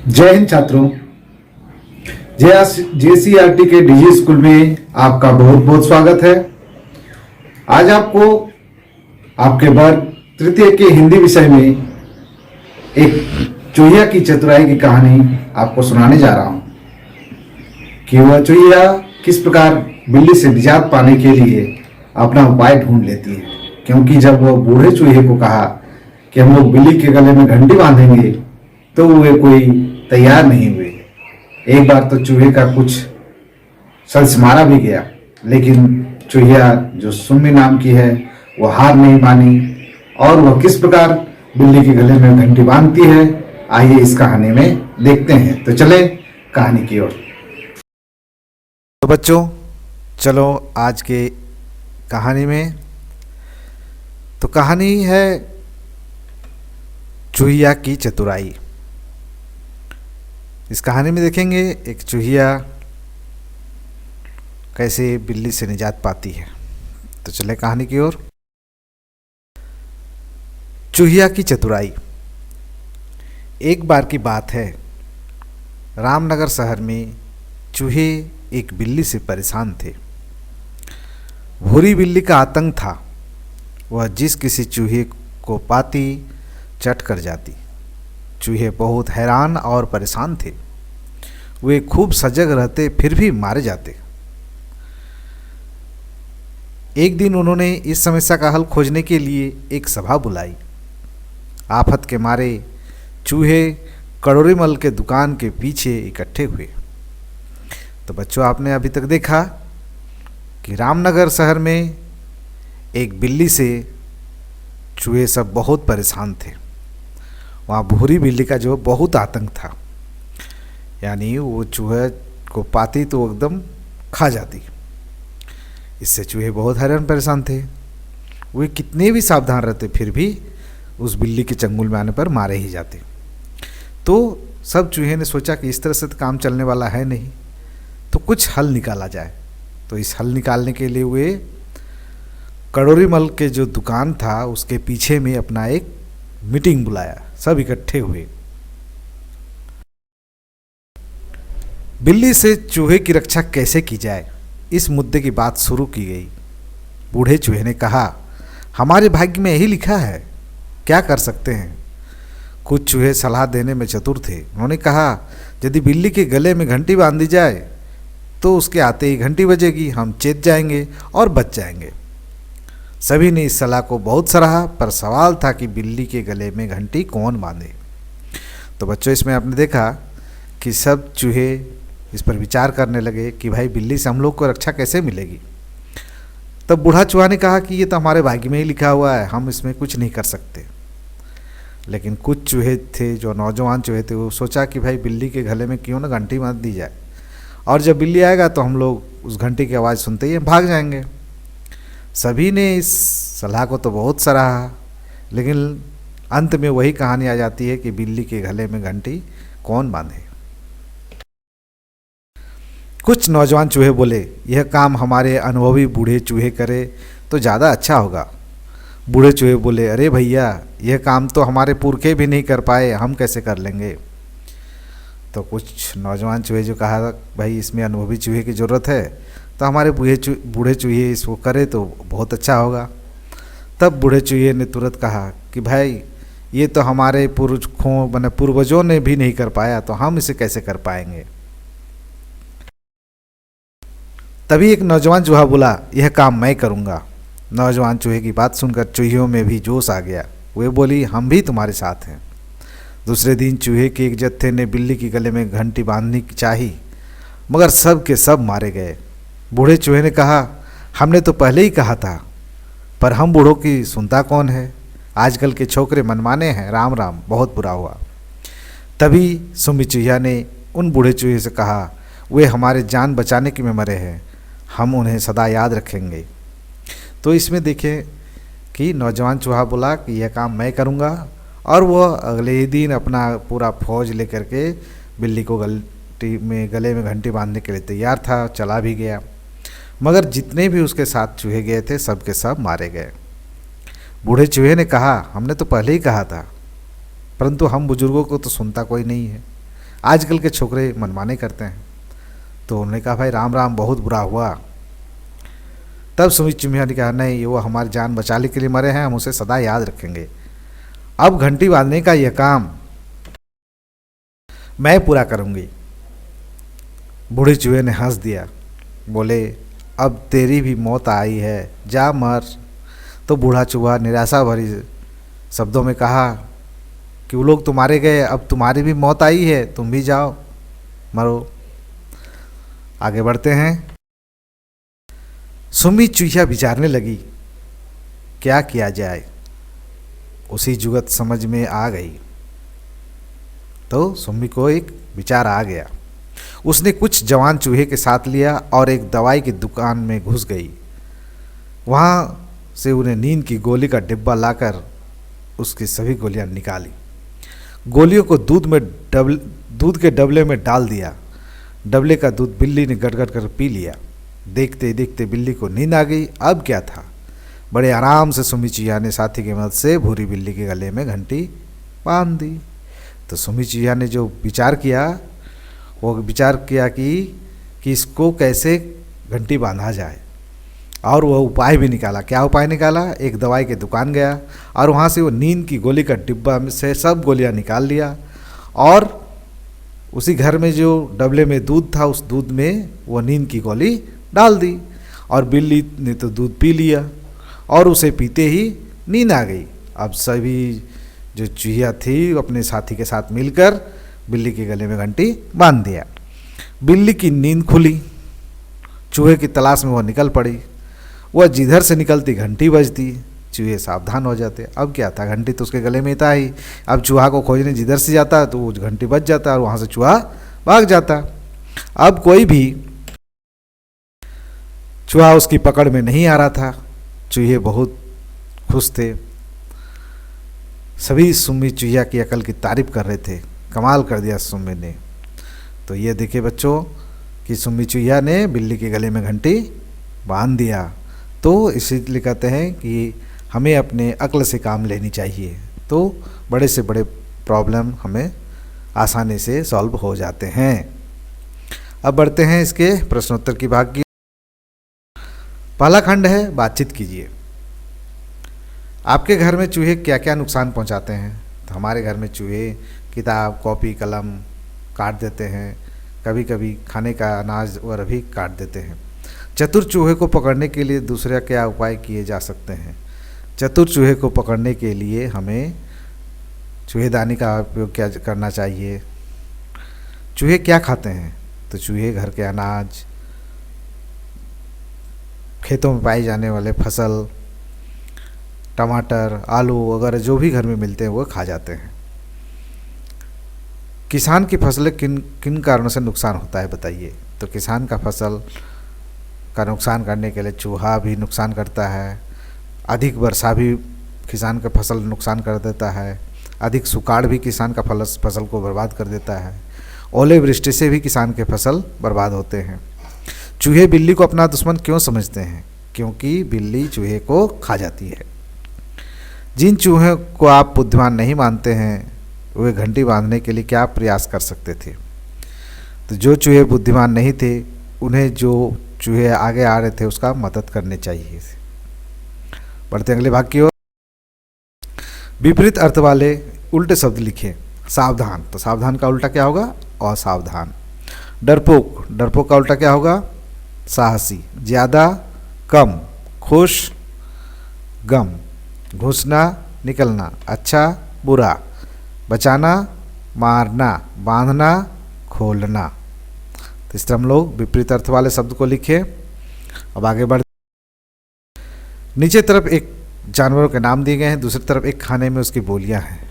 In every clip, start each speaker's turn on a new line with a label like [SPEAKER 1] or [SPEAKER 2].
[SPEAKER 1] जय हिंद छात्रों। जेसीईआरटी के डीजी स्कूल में आपका बहुत बहुत स्वागत है। आज आपको आपके वर्ग तृतीय के हिंदी विषय में एक चूहिया की चतुराई की कहानी आपको सुनाने जा रहा हूं कि वह चूहिया किस प्रकार बिल्ली से निजात पाने के लिए अपना उपाय ढूंढ लेती है। क्योंकि जब वह बूढ़े चूहे को कहा कि हम लोग बिल्ली के गले में घंटी बांधेंगे तो वे कोई तैयार नहीं हुए। एक बार तो चूहे का कुछ सल्स मारा भी गया, लेकिन चूहिया जो सुम्मी नाम की है वो हार नहीं मानी और वह किस प्रकार बिल्ली के गले में घंटी बांधती है, आइए इस कहानी में देखते हैं। तो चले कहानी की ओर।
[SPEAKER 2] तो बच्चों चलो आज के कहानी में। तो कहानी है चूहिया की चतुराई। इस कहानी में देखेंगे एक चूहिया कैसे बिल्ली से निजात पाती है। तो चले कहानी की ओर। चूहिया की चतुराई। एक बार की बात है, रामनगर शहर में चूहे एक बिल्ली से परेशान थे। भूरी बिल्ली का आतंक था। वह जिस किसी चूहे को पाती चट कर जाती। चूहे बहुत हैरान और परेशान थे। वे खूब सजग रहते फिर भी मारे जाते। एक दिन उन्होंने इस समस्या का हल खोजने के लिए एक सभा बुलाई। आफत के मारे चूहे कड़ोरीमल के दुकान के पीछे इकट्ठे हुए। तो बच्चों, आपने अभी तक देखा कि रामनगर शहर में एक बिल्ली से चूहे सब बहुत परेशान थे। वहाँ भूरी बिल्ली का जो बहुत आतंक था, यानी वो चूहे को पाती तो एकदम खा जाती। इससे चूहे बहुत हैरान परेशान थे। वे कितने भी सावधान रहते फिर भी उस बिल्ली के चंगुल में आने पर मारे ही जाते। तो सब चूहे ने सोचा कि इस तरह से तो काम चलने वाला है नहीं, तो कुछ हल निकाला जाए। तो इस हल निकालने के लिए वे कड़ोरीमल के जो दुकान था उसके पीछे में अपना एक मीटिंग बुलाया। सब इकट्ठे हुए। बिल्ली से चूहे की रक्षा कैसे की जाए, इस मुद्दे की बात शुरू की गई। बूढ़े चूहे ने कहा, हमारे भाग्य में यही लिखा है, क्या कर सकते हैं। कुछ चूहे सलाह देने में चतुर थे। उन्होंने कहा, यदि बिल्ली के गले में घंटी बांध दी जाए तो उसके आते ही घंटी बजेगी, हम चेत जाएंगे और बच जाएंगे। सभी ने इस सलाह को बहुत सराहा, पर सवाल था कि बिल्ली के गले में घंटी कौन बांधे। तो बच्चों, इसमें आपने देखा कि सब चूहे इस पर विचार करने लगे कि भाई बिल्ली से हम लोग को रक्षा कैसे मिलेगी। तब बूढ़ा चूहा ने कहा कि ये तो हमारे भाग्य में ही लिखा हुआ है, हम इसमें कुछ नहीं कर सकते। लेकिन कुछ चूहे थे, जो नौजवान चूहे थे, वो सोचा कि भाई बिल्ली के गले में क्यों ना घंटी बांध दी जाए, और जब बिल्ली आएगा तो हम लोग उस घंटी की आवाज़ सुनते ही भाग जाएंगे। सभी ने इस सलाह को तो बहुत सराहा, लेकिन अंत में वही कहानी आ जाती है कि बिल्ली के गले में घंटी कौन बांधे। कुछ नौजवान चूहे बोले, यह काम हमारे अनुभवी बूढ़े चूहे करे तो ज़्यादा अच्छा होगा। बूढ़े चूहे बोले, अरे भैया, यह काम तो हमारे पुरखे भी नहीं कर पाए, हम कैसे कर लेंगे। तो कुछ नौजवान चूहे जो कहा, भाई इसमें अनुभवी चूहे की ज़रूरत है, तो हमारे बूढ़े चूहे इसको करे तो बहुत अच्छा होगा। तब बूढ़े चूहे ने तुरंत कहा कि भाई ये तो हमारे पूर्वजों ने भी नहीं कर पाया, तो हम इसे कैसे कर पाएंगे। तभी एक नौजवान चूहा बोला, यह काम मैं करूँगा। नौजवान चूहे की बात सुनकर चूहियों में भी जोश आ गया। वे बोली, हम भी तुम्हारे साथ हैं। दूसरे दिन चूहे के एक जत्थे ने बिल्ली के गले में घंटी बांधनी चाही, मगर सब के सब मारे गए। बूढ़े चूहे ने कहा, हमने तो पहले ही कहा था, पर हम बूढ़ों की सुनता कौन है। आजकल के छोकरे मनमाने हैं, राम राम, बहुत बुरा हुआ। तभी सुम्मी चूहिया ने उन बूढ़े चूहे से कहा, वे हमारे जान बचाने के में मरे हैं, हम उन्हें सदा याद रखेंगे। तो इसमें देखें कि नौजवान चूहा बोला कि यह काम मैं करूँगा, और वह अगले ही दिन अपना पूरा फौज लेकर के बिल्ली को गले में घंटी बांधने के लिए तैयार था, चला भी गया। मगर जितने भी उसके साथ चूहे गए थे सब के सब मारे गए। बूढ़े चूहे ने कहा, हमने तो पहले ही कहा था, परंतु हम बुजुर्गों को तो सुनता कोई नहीं है। आजकल के छोकरे मनमाने करते हैं। तो उन्होंने कहा भाई राम राम, बहुत बुरा हुआ। तब सुमित चुहिया ने कहा नहीं, वो हमारी जान बचाने के लिए मरे हैं, हम उसे सदा याद रखेंगे। अब घंटी बांधने का यह काम मैं पूरा करूंगी। बूढ़े चूहे ने हंस दिया, बोले अब तेरी भी मौत आई है, जा मर। तो बूढ़ा चूहा निराशा भरी शब्दों में कहा कि वो लोग तुम्हारे गए, अब तुम्हारी भी मौत आई है, तुम भी जाओ मरो। आगे बढ़ते हैं। सुम्मी चूहिया विचारने लगी क्या किया जाए। उसी जुगत समझ में आ गई। तो सुम्मी को एक विचार आ गया। उसने कुछ जवान चूहे के साथ लिया और एक दवाई की दुकान में घुस गई। वहाँ से उन्हें नींद की गोली का डिब्बा लाकर उसकी सभी गोलियां निकाली। गोलियों को दूध के डबले में डाल दिया। डबले का दूध बिल्ली ने गटगट कर पी लिया। देखते ही देखते बिल्ली को नींद आ गई। अब क्या था, बड़े आराम से सुम्मी चूहिया ने साथी की मदद से भूरी बिल्ली के गले में घंटी बांध दी। तो सुम्मी चूहिया ने जो विचार किया, वो विचार किया कि इसको कैसे घंटी बांधा जाए, और वह उपाय भी निकाला। क्या उपाय निकाला, एक दवाई की दुकान गया और वहाँ से वो नींद की गोली का डिब्बा में से सब गोलियाँ निकाल लिया, और उसी घर में जो डबले में दूध था उस दूध में वो नींद की गोली डाल दी। और बिल्ली ने तो दूध पी लिया और उसे पीते ही नींद आ गई। अब सभी जो चूहिया थी अपने साथी के साथ मिलकर बिल्ली के गले में घंटी बांध दिया। बिल्ली की नींद खुली। चूहे की तलाश में वह निकल पड़ी। वह जिधर से निकलती घंटी बजती, चूहे सावधान हो जाते। अब क्या था, घंटी तो उसके गले में था ही। अब चूहा को खोजने जिधर से जाता तो वो घंटी बज जाता और वहाँ से चूहा भाग जाता। अब कोई भी चूहा उसकी पकड़ में नहीं आ रहा था। चूहे बहुत खुश थे। सभी सुम्मी चूहिया की अकल की तारीफ कर रहे थे, कमाल कर दिया सुम्मी ने। तो ये देखिए बच्चों कि सुम्मी चूहिया ने बिल्ली के गले में घंटी बांध दिया। तो इसीलिए कहते हैं कि हमें अपने अक्ल से काम लेनी चाहिए, तो बड़े से बड़े प्रॉब्लम हमें आसानी से सॉल्व हो जाते हैं। अब बढ़ते हैं इसके प्रश्नोत्तर की भाग की। पहला खंड है बातचीत कीजिए। आपके घर में चूहे क्या क्या नुकसान पहुंचाते हैं? तो हमारे घर में चूहे किताब, कॉपी, कलम काट देते हैं। कभी कभी खाने का अनाज और भी काट देते हैं। चतुर चूहे को पकड़ने के लिए दूसरे क्या उपाय किए जा सकते हैं? चतुर चूहे को पकड़ने के लिए हमें चूहेदानी का उपयोग क्या करना चाहिए? चूहे क्या खाते हैं? तो चूहे घर के अनाज, खेतों में पाए जाने वाले फसल, टमाटर, आलू वगैरह जो भी घर में मिलते हैं वो खा जाते हैं। किसान की फसलें किन किन कारणों से नुकसान होता है बताइए? तो किसान का फसल का नुकसान करने के लिए चूहा भी नुकसान करता है। अधिक वर्षा भी किसान का फसल नुकसान कर देता है। अधिक सुकाड़ भी किसान का फसल को बर्बाद कर देता है। ओले वृष्टि से भी किसान के फसल बर्बाद होते हैं। चूहे बिल्ली को अपना दुश्मन क्यों समझते हैं? क्योंकि बिल्ली चूहे को खा जाती है। जिन चूहों को आप बुद्धिमान नहीं मानते हैं वे घंटी बांधने के लिए क्या प्रयास कर सकते थे? तो जो चूहे बुद्धिमान नहीं थे उन्हें जो चूहे आगे आ रहे थे उसका मदद करनी चाहिए। बढ़ते अगले भाग की ओर। विपरीत अर्थ वाले उल्टे शब्द लिखें। सावधान, तो सावधान का उल्टा क्या होगा? असावधान। डरपोक, डरपोक का उल्टा क्या होगा? साहसी। ज़्यादा, कम, खुश, गम। घुसना, निकलना, अच्छा, बुरा। बचाना, मारना, बांधना, खोलना। तो इस तरह हम लोग विपरीत अर्थ वाले शब्द को लिखें। अब आगे बढ़, नीचे तरफ एक जानवरों के नाम दिए गए हैं, दूसरी तरफ एक खाने में उसकी बोलियां हैं।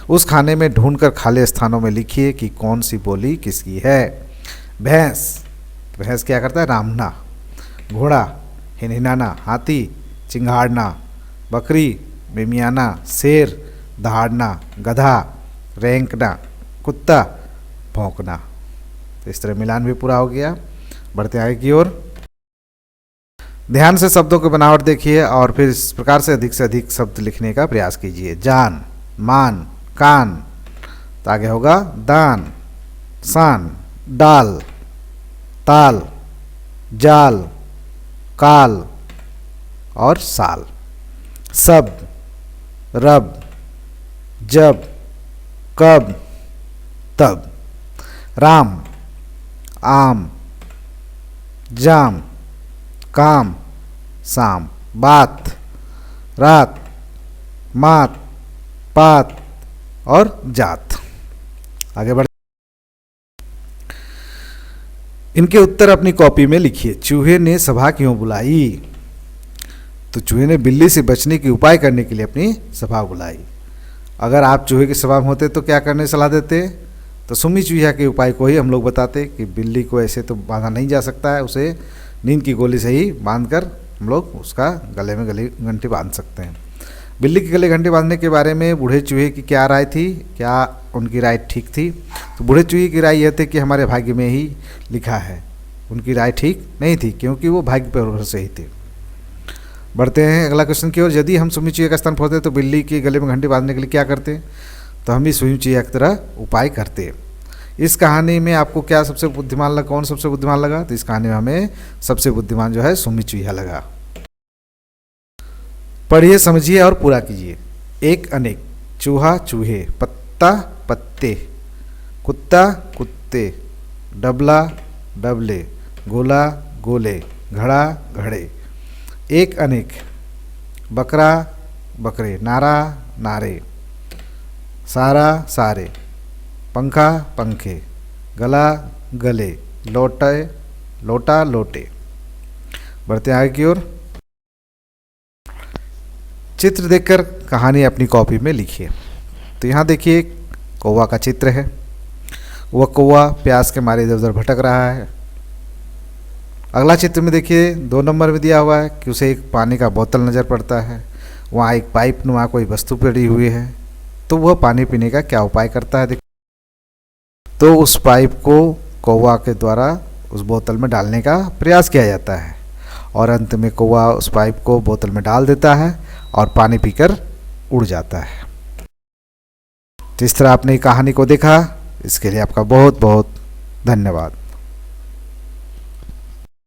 [SPEAKER 2] उस खाने में ढूंढकर खाली स्थानों में लिखिए कि कौन सी बोली किसकी है। भैंस, भैंस क्या करता है? रामना। घोड़ा, हिनहिनाना। हाथी, चिंगाड़ना। बकरी, मिमियाना। शेर, दहाड़ना। गधा, रेंकना। कुत्ता, भौंकना। तो इस तरह मिलान भी पूरा हो गया। बढ़ते आगे की ओर। ध्यान से शब्दों की बनावट देखिए और फिर इस प्रकार से अधिक शब्द लिखने का प्रयास कीजिए। जान, मान, कान, तो आगे होगा दान। सान, डाल, ताल, जाल, काल और साल। सब, रब, जब, कब, तब। राम, आम, जाम, काम, साम। बात, रात, मात, पात और जात। आगे बढ़, इनके उत्तर अपनी कॉपी में लिखिए। चूहे ने सभा क्यों बुलाई? तो चूहे ने बिल्ली से बचने के उपाय करने के लिए अपनी सभा बुलाई। अगर आप चूहे की सभा में होते तो क्या करने सलाह देते? तो सुमी चूहिया के उपाय को ही हम लोग बताते कि बिल्ली को ऐसे तो बांधा नहीं जा सकता है, उसे नींद की गोली से ही बांधकर हम लोग उसका गले में घंटी बांध सकते हैं। बिल्ली के गले घंटी बांधने के बारे में बूढ़े चूहे की क्या राय थी? क्या उनकी राय ठीक थी? तो बूढ़े चूहे की राय यह थी कि हमारे भाग्य में ही लिखा है। उनकी राय ठीक नहीं थी क्योंकि वो भाग्य पर भरोसे ही थे। बढ़ते हैं अगला क्वेश्चन की ओर। यदि हम सुमी चूहिया का स्थान पहुँचते तो बिल्ली के गले में घंटी बांधने के लिए क्या करते? तो हम भी सुमी चूहिया की तरह उपाय करते। इस कहानी में आपको क्या सबसे बुद्धिमान लगा? कौन सबसे बुद्धिमान लगा? तो इस कहानी में हमें सबसे बुद्धिमान जो है सुमी चूहिया लगा। पढ़िए, समझिए और पूरा कीजिए। एक अनेक, चूहा चूहे, पत्ता पत्ते, कुत्ता कुत्ते, डबला डबले, गोला गोले, घड़ा घड़े। एक अनेक, बकरा बकरे, नारा नारे, सारा सारे, पंखा पंखे, गला गले, लोटे लोटा लोटे। बढ़ते हैं आगे की ओर। चित्र देखकर कहानी अपनी कॉपी में लिखिए। तो यहाँ देखिए कौवा का चित्र है। वह कौवा प्यास के मारे इधर उधर भटक रहा है। अगला चित्र में देखिए 2 नंबर में दिया हुआ है कि उसे एक पानी का बोतल नज़र पड़ता है। वहाँ एक पाइप नुमा कोई वस्तु पड़ी हुई है। तो वह पानी पीने का क्या उपाय करता है? देखिए, तो उस पाइप को कौवा के द्वारा उस बोतल में डालने का प्रयास किया जाता है और अंत में कौवा उस पाइप को बोतल में डाल देता है और पानी पीकर उड़ जाता है। तो इस तरह आपने कहानी को देखा, इसके लिए आपका बहुत बहुत धन्यवाद।